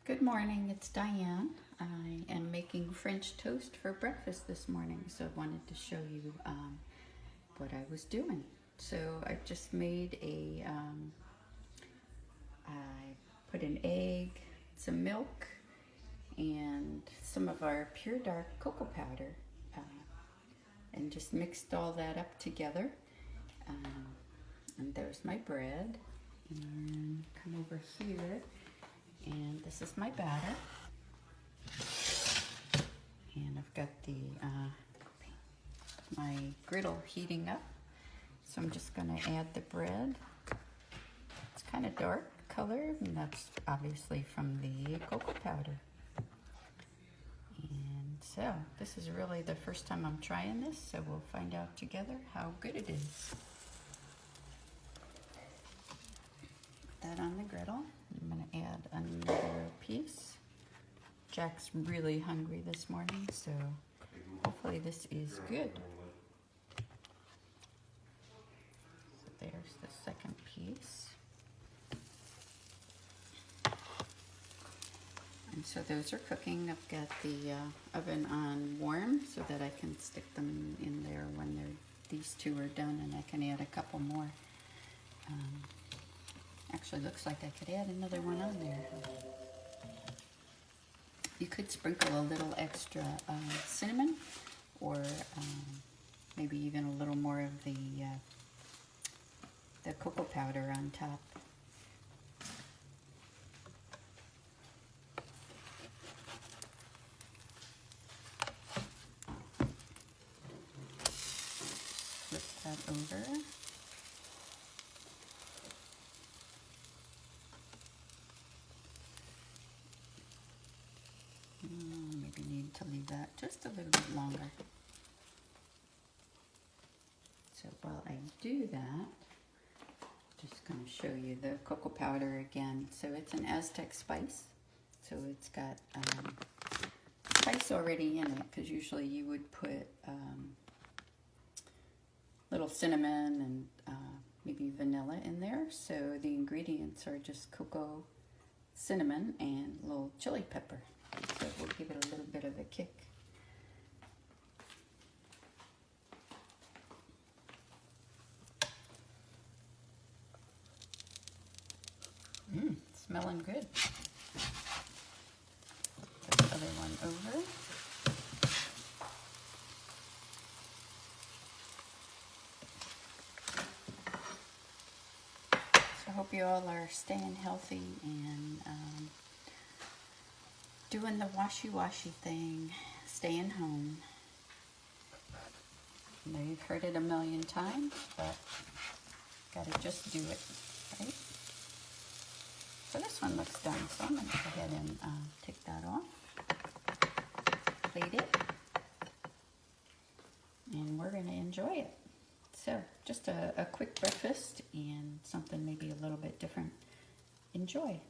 Good morning, it's Diane. I am making French toast for breakfast this morning, so I wanted to show you what I was doing. So I just made I put an egg, some milk, and some of our pure dark cocoa powder, and just mixed all that up together. And there's my bread, and come over here. And this is my batter, and I've got my griddle heating up, so I'm just going to add the bread. It's kind of dark colored, and that's obviously from the cocoa powder. And so this is really the first time I'm trying this, so we'll find out together how good it is. Put that on the griddle. I'm going to add another piece. Jack's really hungry this morning, so hopefully this is good. So there's the second piece. And so those are cooking. I've got the oven on warm so that I can stick them in there when these two are done, and I can add a couple more. Actually looks like I could add another one on there. You could sprinkle a little extra cinnamon, or maybe even a little more of the cocoa powder on top. Flip that over. Maybe need to leave that just a little bit longer. So while I do that, just going to show you the cocoa powder again. So it's an Aztec spice. So it's got spice already in it, because usually you would put little cinnamon and maybe vanilla in there. So the ingredients are just cocoa, cinnamon, and a little chili pepper. So we'll give it a little bit of a kick. Smelling good. Put the other one over. So I hope you all are staying healthy and doing the washy-washy thing, staying home. I know you've heard it a million times, but gotta just do it, right? So this one looks done, so I'm gonna go ahead and take that off, plate it, and we're gonna enjoy it. So just a quick breakfast and something maybe a little bit different. Enjoy.